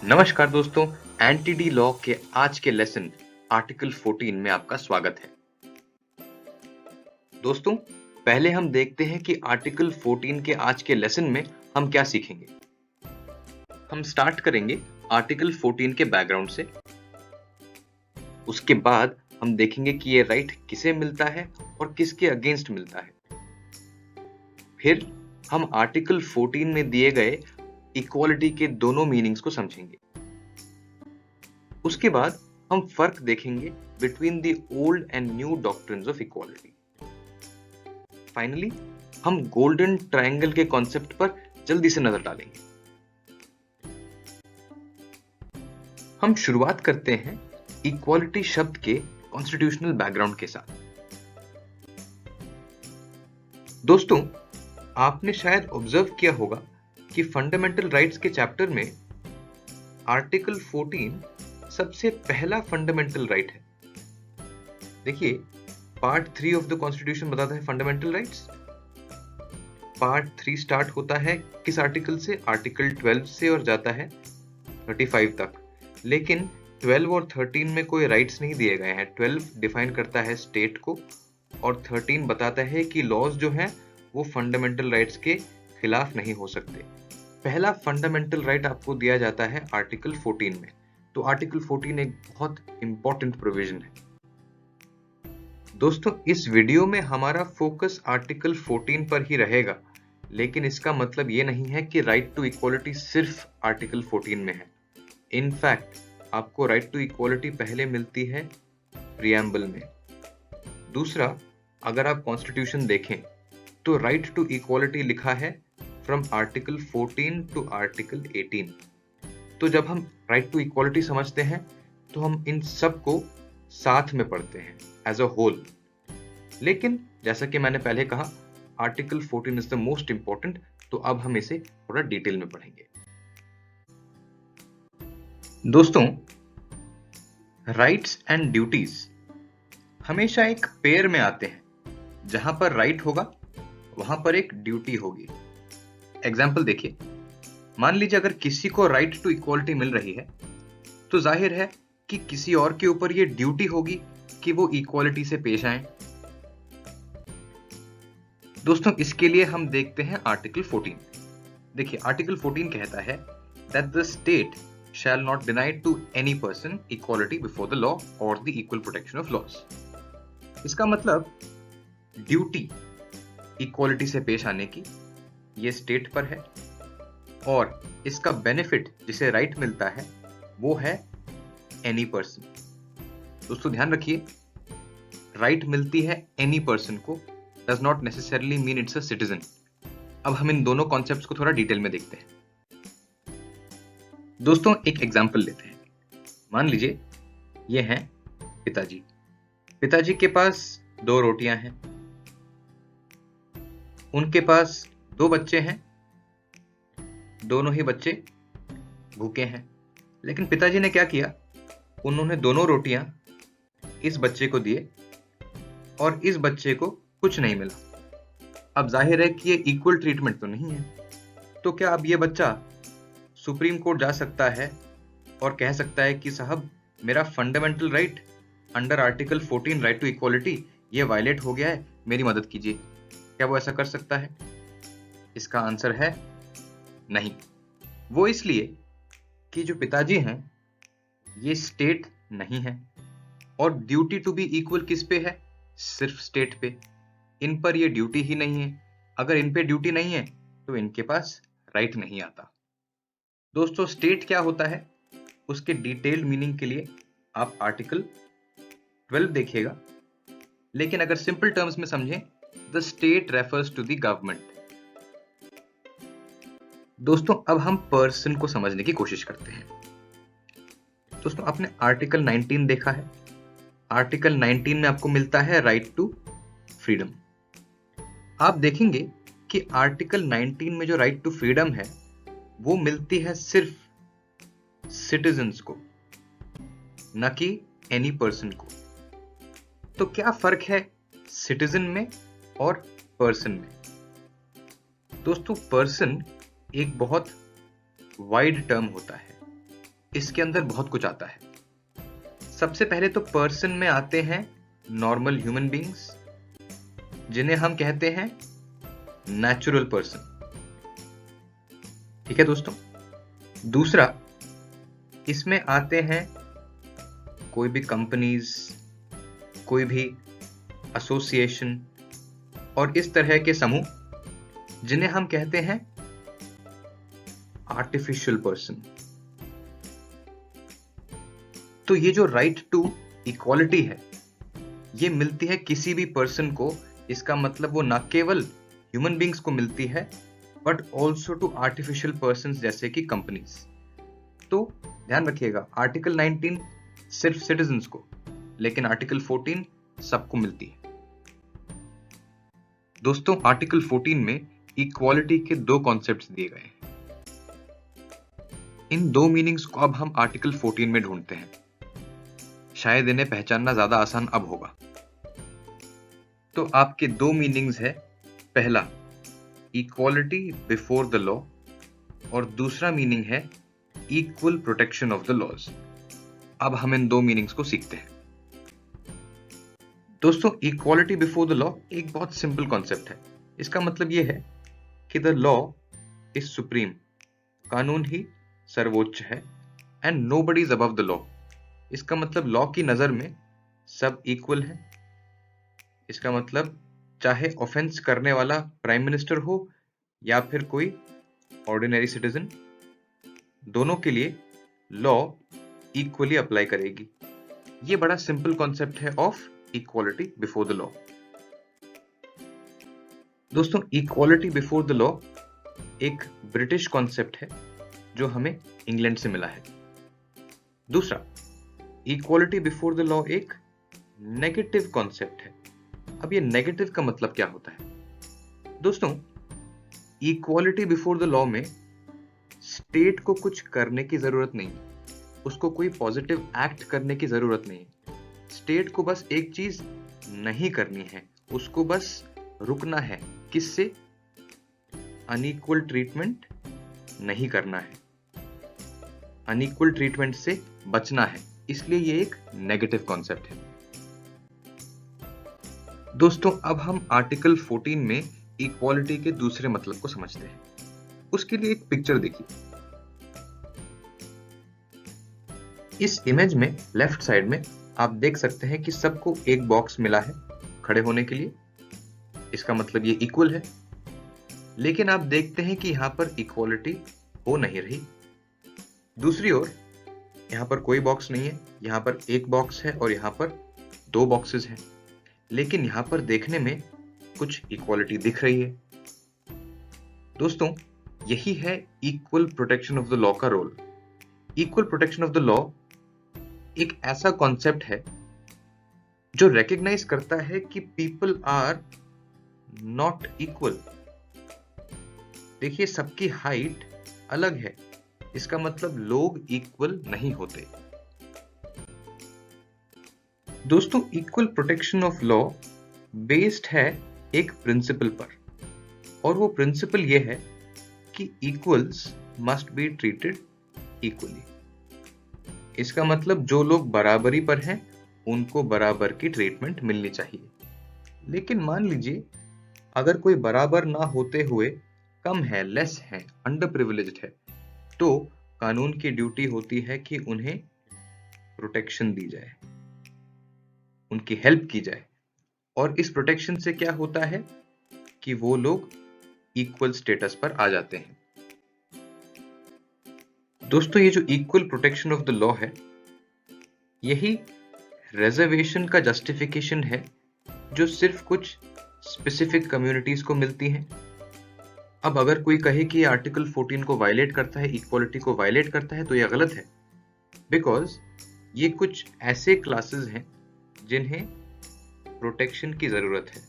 नमस्कार दोस्तों, anti D law के आज के लेसन आर्टिकल 14 में आपका स्वागत है। दोस्तों, पहले हम देखते हैं कि आर्टिकल 14 के आज के लेसन में हम क्या सीखेंगे। हम स्टार्ट करेंगे आर्टिकल 14 के बैकग्राउंड से। उसके बाद हम देखेंगे कि ये राइट किसे मिलता है और किसके अगेंस्ट मिलता है। फिर हम आर्टिकल 14 में दिए गए इक्वालिटी के दोनों मीनिंग्स को समझेंगे। उसके बाद हम फर्क देखेंगे between the old and new doctrines of equality. Finally हम गोल्डन ट्रायंगल के कॉन्सेप्ट पर जल्दी से नजर डालेंगे। हम शुरुआत करते हैं इक्वालिटी शब्द के कॉन्स्टिट्यूशनल बैकग्राउंड के साथ। दोस्तों, आपने शायद ऑब्जर्व किया होगा कि फंडामेंटल राइट्स के चैप्टर में आर्टिकल 14 सबसे पहला फंडामेंटल राइट है। देखिए, पार्ट 3 ऑफ द कॉन्स्टिट्यूशन बताता है फंडामेंटल राइट्स। पार्ट 3 स्टार्ट होता है किस आर्टिकल से? आर्टिकल 12 से और जाता है 35 तक। लेकिन 12 और 13 में कोई राइट्स नहीं दिए गए हैं। 12 डिफाइन करता है स्टेट को और 13 बताता है कि लॉज जो हैं वो फंडामेंटल राइट्स के खिलाफ नहीं हो सकते। पहला फंडामेंटल राइट आपको दिया जाता है आर्टिकल 14 में। तो आर्टिकल 14 एक बहुत इंपॉर्टेंट प्रोविजन है। दोस्तों, इस वीडियो में हमारा फोकस आर्टिकल 14 पर ही रहेगा, लेकिन इसका मतलब ये नहीं है कि राइट टू इक्वालिटी सिर्फ आर्टिकल 14 में है। इनफैक्ट आपको राइट टू इक्वालिटी पहले मिलती है प्रियम्बल में। दूसरा, अगर आप कॉन्स्टिट्यूशन देखें तो राइट टू इक्वालिटी लिखा है फ्रॉम आर्टिकल 14 टू आर्टिकल 18। तो जब हम राइट टू इक्वालिटी समझते हैं तो हम इन सब को साथ में पढ़ते हैं एज अ होल। लेकिन जैसा कि मैंने पहले कहा, article 14 is the most important, तो अब हम इसे थोड़ा डिटेल में पढ़ेंगे। दोस्तों, राइट्स एंड ड्यूटीज हमेशा एक पेयर में आते हैं। जहां पर राइट होगा वहां पर एक ड्यूटी होगी। एग्जाम्पल देखिए, मान लीजिए अगर किसी को राइट टू इक्वालिटी मिल रही है तो जाहिर है कि किसी और के ऊपर यह ड्यूटी होगी कि वो इक्वालिटी से पेश आए। दोस्तों, इसके लिए हम देखते हैं आर्टिकल 14। देखिए, आर्टिकल 14 कहता है that the state shall not deny to any person equality before the law और the equal protection of laws. इसका मतलब ड्यूटी इक्वालिटी से पेश आने की ये स्टेट पर है और इसका बेनिफिट जिसे राइट मिलता है वो है एनी पर्सन। दोस्तों, ध्यान रखिए, राइट मिलती है एनी पर्सन को, does not necessarily mean it's a citizen. अब हम इन दोनों कॉन्सेप्ट्स को थोड़ा डिटेल में देखते हैं। दोस्तों, एक एग्जांपल लेते हैं। मान लीजिए ये हैं पिताजी। पिताजी के पास 2 रोटियां हैं। उनके पास 2 बच्चे हैं। दोनों ही बच्चे भूखे हैं। लेकिन पिताजी ने क्या किया, उन्होंने दोनों रोटियां इस बच्चे को दिए और इस बच्चे को कुछ नहीं मिला। अब जाहिर है कि ये इक्वल ट्रीटमेंट तो नहीं है। तो क्या अब ये बच्चा सुप्रीम कोर्ट जा सकता है और कह सकता है कि साहब, मेरा fundamental right under article 14 right to equality ये वायलेट हो गया है, मेरी मदद कीजिए? क्या वो ऐसा कर सकता है? इसका आंसर है नहीं। वो इसलिए कि जो पिताजी हैं ये स्टेट नहीं है और ड्यूटी टू बी इक्वल किस पे है? सिर्फ स्टेट पे। इन पर ये ड्यूटी ही नहीं है। अगर इन पे ड्यूटी नहीं है तो इनके पास राइट नहीं आता। दोस्तों, स्टेट क्या होता है उसके डिटेल्ड मीनिंग के लिए आप आर्टिकल 12 देखिएगा। लेकिन अगर सिंपल टर्म्स में समझें, the state refers to the government. दोस्तों, अब हम पर्सन को समझने की कोशिश करते हैं। दोस्तों, आपने आर्टिकल 19 देखा है। आर्टिकल 19 में आपको मिलता है राइट टू फ्रीडम। आप देखेंगे कि आर्टिकल 19 में जो राइट टू फ्रीडम है वो मिलती है सिर्फ सिटीजन्स को, न कि एनी पर्सन को। तो क्या फर्क है सिटीजन में और पर्सन में? दोस्तों, पर्सन एक बहुत वाइड टर्म होता है। इसके अंदर बहुत कुछ आता है। सबसे पहले तो पर्सन में आते हैं नॉर्मल ह्यूमन बींग्स, जिन्हें हम कहते हैं नेचुरल पर्सन। ठीक है दोस्तों। दूसरा, इसमें आते हैं कोई भी कंपनीज, कोई भी एसोसिएशन और इस तरह के समूह, जिन्हें हम कहते हैं आर्टिफिशियल पर्सन। तो ये जो राइट टू इक्वालिटी है, ये मिलती है किसी भी पर्सन को। इसका मतलब वो ना केवल ह्यूमन बींग्स को मिलती है but also to artificial person जैसे कि कंपनीज। तो ध्यान रखिएगा, आर्टिकल 19 सिर्फ सिटीजन्स को, लेकिन आर्टिकल 14 सबको मिलती है। दोस्तों, आर्टिकल 14 में इक्वालिटी के दो कॉन्सेप्ट्स दिए गए हैं। इन दो मीनिंग्स को अब हम आर्टिकल 14 में ढूंढते हैं। शायद इन्हें पहचानना ज्यादा आसान अब होगा। तो आपके दो मीनिंग्स है, पहला इक्वालिटी बिफोर द लॉ और दूसरा मीनिंग है equal protection of the laws. अब हम इन दो मीनिंग्स को सीखते हैं। दोस्तों, इक्वालिटी बिफोर द लॉ एक बहुत सिंपल कॉन्सेप्ट है। इसका मतलब यह है कि द लॉ इज सुप्रीम, कानून ही सर्वोच्च है, and nobody is above the law. इसका मतलब लॉ की नजर में सब इक्वल है। इसका मतलब चाहे ऑफेंस करने वाला प्राइम मिनिस्टर हो या फिर कोई ऑर्डिनरी सिटीजन, दोनों के लिए लॉ इक्वली अप्लाई करेगी। ये बड़ा सिंपल कॉन्सेप्ट है of equality before the law. दोस्तों, इक्वालिटी बिफोर द लॉ एक ब्रिटिश कॉन्सेप्ट है जो हमें इंग्लैंड से मिला है। दूसरा, इक्वालिटी बिफोर द लॉ एक नेगेटिव कॉन्सेप्ट है। अब ये नेगेटिव का मतलब क्या होता है? दोस्तों, इक्वालिटी बिफोर द लॉ में स्टेट को कुछ करने की जरूरत नहीं, उसको कोई पॉजिटिव एक्ट करने की जरूरत नहीं। स्टेट को बस एक चीज नहीं करनी है, उसको बस रुकना है। किससे? अनइक्वल ट्रीटमेंट नहीं करना है, अनइक्वल ट्रीटमेंट से बचना है। इसलिए ये एक नेगेटिव कॉन्सेप्ट है। दोस्तों, अब हम आर्टिकल 14 में इक्वालिटी के दूसरे मतलब को समझते हैं। उसके लिए एक पिक्चर देखिए। इस इमेज में लेफ्ट साइड में आप देख सकते हैं कि सबको एक बॉक्स मिला है खड़े होने के लिए। इसका मतलब ये इक्वल है। लेकिन आप देखते हैं कि यहां पर इक्वालिटी हो नहीं रही। दूसरी ओर यहां पर कोई बॉक्स नहीं है, यहां पर एक बॉक्स है और यहां पर दो बॉक्सेस हैं। लेकिन यहां पर देखने में कुछ इक्वालिटी दिख रही है। दोस्तों, यही है equal protection of the law का रोल। Equal protection of the law एक ऐसा कॉन्सेप्ट है जो रिकॉग्नाइज करता है कि पीपल आर नॉट इक्वल। देखिए, सबकी हाइट अलग है, इसका मतलब लोग इक्वल नहीं होते। दोस्तों, equal protection of law based है एक प्रिंसिपल पर, और वो प्रिंसिपल ये है कि equals must be treated equally. इसका मतलब जो लोग बराबरी पर हैं उनको बराबर की ट्रीटमेंट मिलनी चाहिए। लेकिन मान लीजिए अगर कोई बराबर ना होते हुए कम है, लेस है, अंडर प्रिविलेज्ड है, तो कानून की ड्यूटी होती है कि उन्हें प्रोटेक्शन दी जाए, उनकी हेल्प की जाए। और इस प्रोटेक्शन से क्या होता है कि वो लोग इक्वल स्टेटस पर आ जाते हैं। दोस्तों, ये जो equal protection of the law है, यही रिजर्वेशन का जस्टिफिकेशन है जो सिर्फ कुछ स्पेसिफिक कम्युनिटीज को मिलती हैं। अब अगर कोई कहे कि आर्टिकल 14 को वायलेट करता है, इक्वालिटी को वायलेट करता है, तो यह गलत है। बिकॉज ये कुछ ऐसे क्लासेस हैं जिन्हें प्रोटेक्शन की जरूरत है,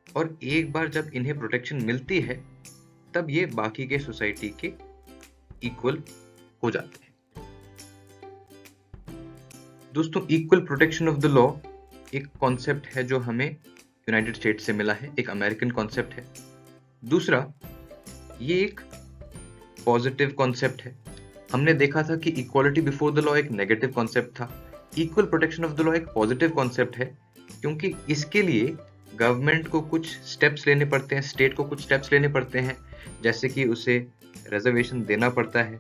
और एक बार जब इन्हें प्रोटेक्शन मिलती है तब ये बाकी के सोसाइटी के इक्वल हो जाते हैं। दोस्तों, equal protection of the law एक कॉन्सेप्ट है जो हमें यूनाइटेड स्टेट्स से मिला है, एक अमेरिकन कॉन्सेप्ट है। दूसरा, ये एक पॉजिटिव कॉन्सेप्ट है हमने देखा था कि इक्वालिटी बिफोर द लॉ एक नेगेटिव कॉन्सेप्ट था, equal protection of the law एक पॉजिटिव कॉन्सेप्ट है, क्योंकि इसके लिए गवर्नमेंट को कुछ स्टेप्स लेने पड़ते हैं, स्टेट को कुछ स्टेप्स लेने पड़ते हैं, जैसे कि उसे रिजर्वेशन देना पड़ता है,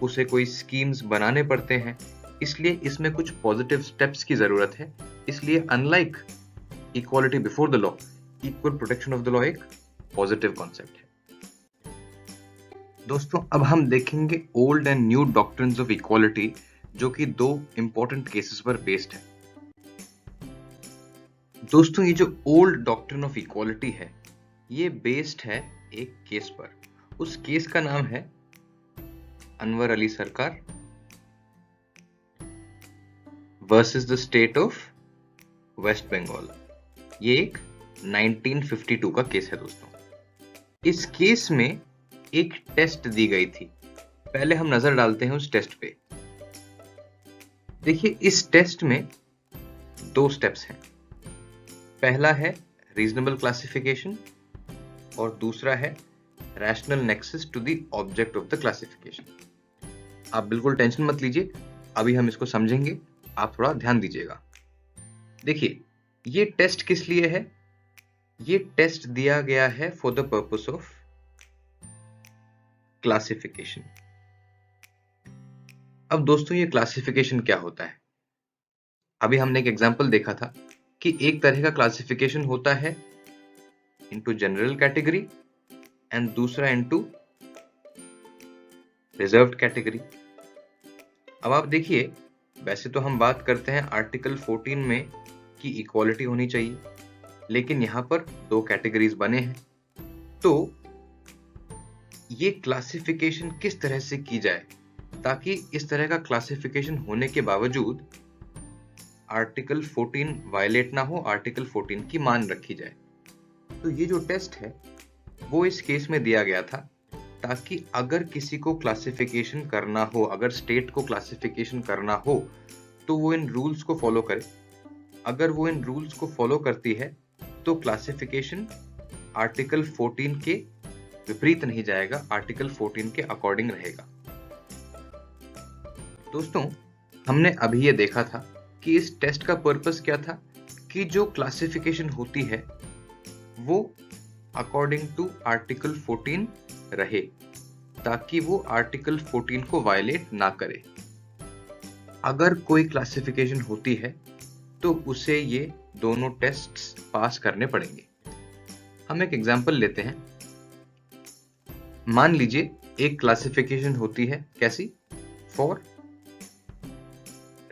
उसे कोई स्कीम्स बनाने पड़ते हैं, इसलिए इसमें कुछ पॉजिटिव स्टेप्स की जरूरत है। इसलिए unlike equality before the law, equal protection of the law एक पॉजिटिव कॉन्सेप्ट है। दोस्तों अब हम देखेंगे old and new doctrines of equality, जो कि दो इंपॉर्टेंट केसेस पर बेस्ड है। दोस्तों ये जो ओल्ड डॉक्ट्रिन ऑफ इक्वालिटी है, ये बेस्ड है एक केस पर। उस केस का नाम है Anwar Ali Sarkar versus the state of West Bengal. ये एक 1952 का केस है दोस्तों। इस केस में एक टेस्ट दी गई थी। पहले हम नजर डालते हैं उस टेस्ट पे। देखिए इस टेस्ट में दो स्टेप्स हैं। पहला है रीजनेबल क्लासिफिकेशन और दूसरा है rational nexus to the object of the classification. आप बिल्कुल टेंशन मत लीजिए, अभी हम इसको समझेंगे, आप थोड़ा ध्यान दीजिएगा। देखिए ये टेस्ट किस लिए है? ये टेस्ट दिया गया है for the purpose of classification. अब दोस्तों ये क्लासिफिकेशन क्या होता है? अभी हमने एक एग्जांपल देखा था कि एक तरह का क्लासिफिकेशन होता है इनटू जनरल कैटेगरी एंड दूसरा इनटू रिजर्व्ड कैटेगरी। अब आप देखिए, वैसे तो हम बात करते हैं आर्टिकल 14 में कि इक्वालिटी होनी चाहिए, लेकिन यहां पर दो कैटेगरीज बने हैं। तो ये क्लासिफिकेशन किस तरह से की जाए ताकि इस तरह का क्लासिफिकेशन होने के बावजूद आर्टिकल 14 वायलेट ना हो, आर्टिकल 14 की मान रखी जाए। तो ये जो टेस्ट है वो इस केस में दिया गया था ताकि अगर किसी को क्लासिफिकेशन करना हो, अगर स्टेट को क्लासिफिकेशन करना हो, तो वो इन रूल्स को फॉलो करे। अगर वो इन रूल्स को फॉलो करती है तो क्लासिफिकेशन आर्टिकल 14 के विपरीत नहीं जाएगा, आर्टिकल 14 के अकॉर्डिंग रहेगा। दोस्तों हमने अभी ये देखा था कि इस टेस्ट का पर्पस क्या था कि जो क्लासिफिकेशन होती है वो अकॉर्डिंग टू आर्टिकल 14 रहे, ताकि वो आर्टिकल 14 को वायलेट ना करे। अगर कोई क्लासिफिकेशन होती है तो उसे ये दोनों टेस्ट्स पास करने पड़ेंगे। हम एक एग्जांपल लेते हैं। मान लीजिए एक क्लासिफिकेशन होती है कैसी? For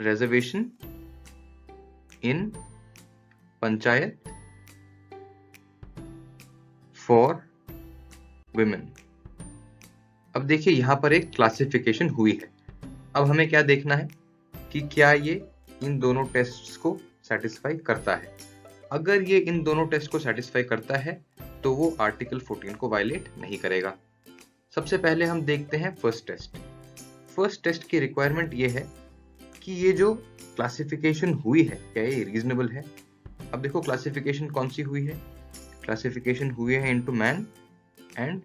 reservation in panchayat for women. अब देखिए यहां पर एक क्लासिफिकेशन हुई है। अब हमें क्या देखना है कि क्या ये इन दोनों टेस्ट्स को सेटिस्फाई करता है। अगर ये इन दोनों टेस्ट को सेटिस्फाई करता है तो वो आर्टिकल 14 को वायलेट नहीं करेगा। सबसे पहले हम देखते हैं फर्स्ट टेस्ट। फर्स्ट टेस्ट की रिक्वायरमेंट ये है कि ये जो क्लासिफिकेशन हुई है क्या ये रीजनेबल है। अब देखो क्लासिफिकेशन कौन सी हुई है? क्लासिफिकेशन हुई है इनटू मैन एंड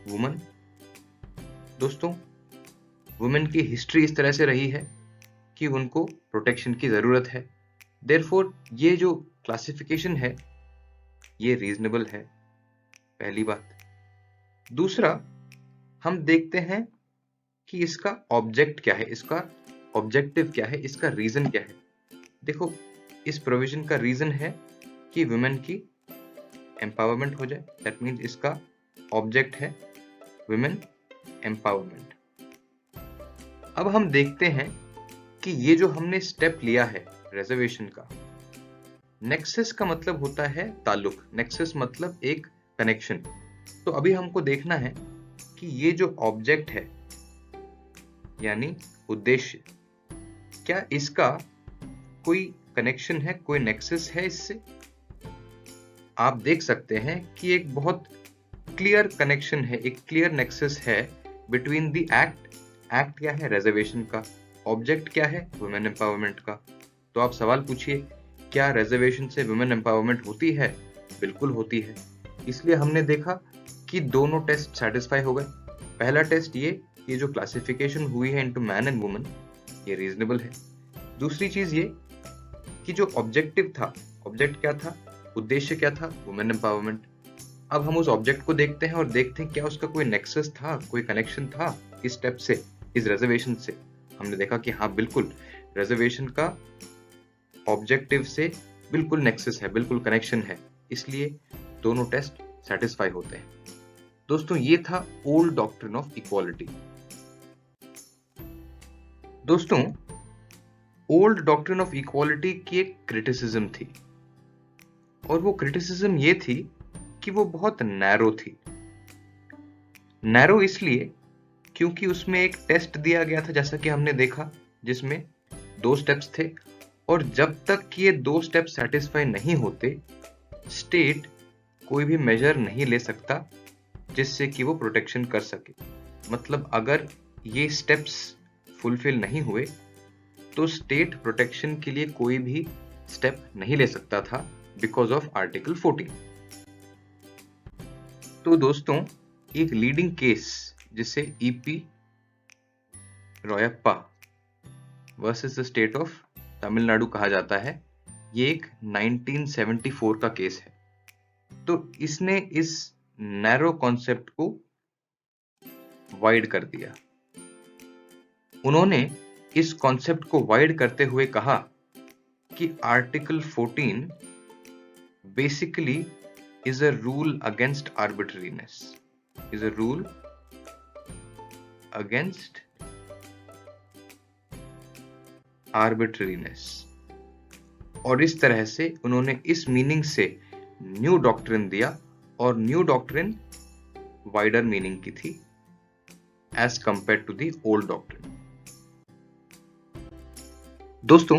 वुमन। दोस्तों वुमेन की हिस्ट्री इस तरह से रही है कि उनको प्रोटेक्शन की जरूरत है, देयरफॉर ये जो क्लासिफिकेशन है ये रीजनेबल है, पहली बात। दूसरा हम देखते हैं कि इसका ऑब्जेक्ट क्या है, इसका ऑब्जेक्टिव क्या है, इसका रीजन क्या है। देखो इस प्रोविजन का रीजन है कि वुमेन की एम्पावरमेंट हो जाए, दैट मीन्स इसका ऑब्जेक्ट है वुमेन एम्पावरमेंट। अब हम देखते हैं कि ये जो हमने स्टेप लिया है रिजर्वेशन का, नेक्सस का मतलब होता है ताल्लुक, नेक्सस मतलब एक कनेक्शन। तो अभी हमको देखना है कि ये जो ऑब्जेक्ट है यानी उद्देश्य, क्या इसका कोई कनेक्शन है, कोई नेक्सस है इससे। आप देख सकते हैं कि एक बहुत क्लियर कनेक्शन है, एक क्लियर नेक्सस है बिटवीन द एक्ट। एक्ट क्या है? रिजर्वेशन का। ऑब्जेक्ट क्या है? वुमेन एम्पावरमेंट का। तो आप सवाल पूछिए, क्या रिजर्वेशन से वुमेन एम्पावरमेंट होती है? बिल्कुल होती है। इसलिए हमने देखा कि दोनों टेस्ट सेटिस्फाई हो गए। पहला टेस्ट ये ये जो क्लासिफिकेशन हुई है इनटू मैन एंड वुमन ये रीजनेबल है। दूसरी चीज ये कि जो ऑब्जेक्टिव था, ऑब्जेक्ट क्या था, उद्देश्य क्या था, वुमेन एम्पावरमेंट। अब हम उस ऑब्जेक्ट को देखते हैं और देखते हैं क्या उसका कोई नेक्सस था, कोई कनेक्शन था इस स्टेप से, इस रिजर्वेशन से। हमने देखा कि हाँ बिल्कुल रिजर्वेशन का ऑब्जेक्टिव से बिल्कुल नेक्सस है, बिल्कुल कनेक्शन है, इसलिए दोनों टेस्ट सेटिस्फाई होते हैं। दोस्तों ये था ओल्ड डॉक्ट्रिन ऑफ इक्वालिटी। दोस्तों ओल्ड डॉक्ट्रिन ऑफ इक्वालिटी की एक क्रिटिसिज्म थी, और वो क्रिटिसिज्म ये थी कि वो बहुत नैरो थी। नैरो इसलिए क्योंकि उसमें एक टेस्ट दिया गया था, जैसा कि हमने देखा, जिसमें 2 स्टेप्स थे, और जब तक कि ये 2 स्टेप सेटिस्फाई नहीं होते, स्टेट कोई भी मेजर नहीं ले सकता जिससे कि वो प्रोटेक्शन कर सके। मतलब अगर ये स्टेप्स फुलफिल नहीं हुए तो स्टेट प्रोटेक्शन के लिए कोई भी स्टेप नहीं ले सकता था बिकॉज ऑफ आर्टिकल 14। तो दोस्तों एक लीडिंग केस जिसे EP Royappa versus the state of Tamil Nadu कहा जाता है, ये एक 1974 का केस है। तो इसने इस नैरो कॉन्सेप्ट को वाइड कर दिया। उन्होंने इस कॉन्सेप्ट को वाइड करते हुए कहा कि article 14 basically is a rule against arbitrariness, is a rule against arbitrariness. और इस तरह से उन्होंने इस मीनिंग से न्यू डॉक्ट्रिन दिया, और न्यू डॉक्ट्रिन वाइडर मीनिंग की थी as compare to the old doctrine. दोस्तों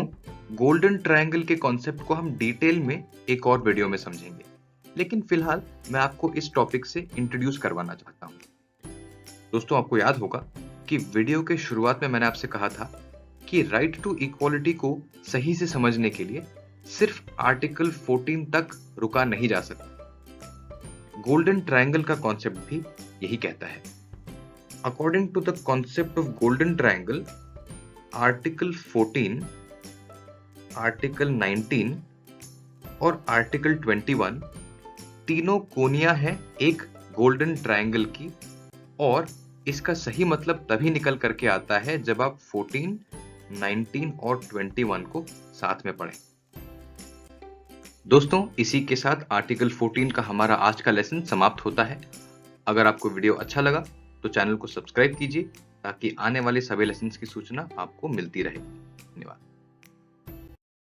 गोल्डन ट्रायंगल के कॉन्सेप्ट को हम डिटेल में एक और वीडियो में समझेंगे, लेकिन फिलहाल मैं आपको इस टॉपिक से इंट्रोड्यूस करवाना चाहता हूं। दोस्तों आपको याद होगा कि वीडियो के शुरुआत में मैंने आपसे कहा था कि राइट टू इक्वालिटी को सही से समझने के लिए सिर्फ आर्टिकल 14 तक रुका नहीं जा सकता। गोल्डन ट्रायंगल का कॉन्सेप्ट भी यही कहता है। According to the concept of golden triangle, article 14, article 19 और आर्टिकल 21 तीनों कोनियां हैं एक गोल्डन ट्रायंगल की, और इसका सही मतलब तभी निकल करके आता है जब आप 14, 19 और 21 को साथ में पढ़ें। दोस्तों इसी के साथ आर्टिकल 14 का हमारा आज का लेसन समाप्त होता है। अगर आपको वीडियो अच्छा लगा तो चैनल को सब्सक्राइब कीजिए ताकि आने वाले सभी लेसन्स की सूचना आपको मिलती रहे। धन्यवाद।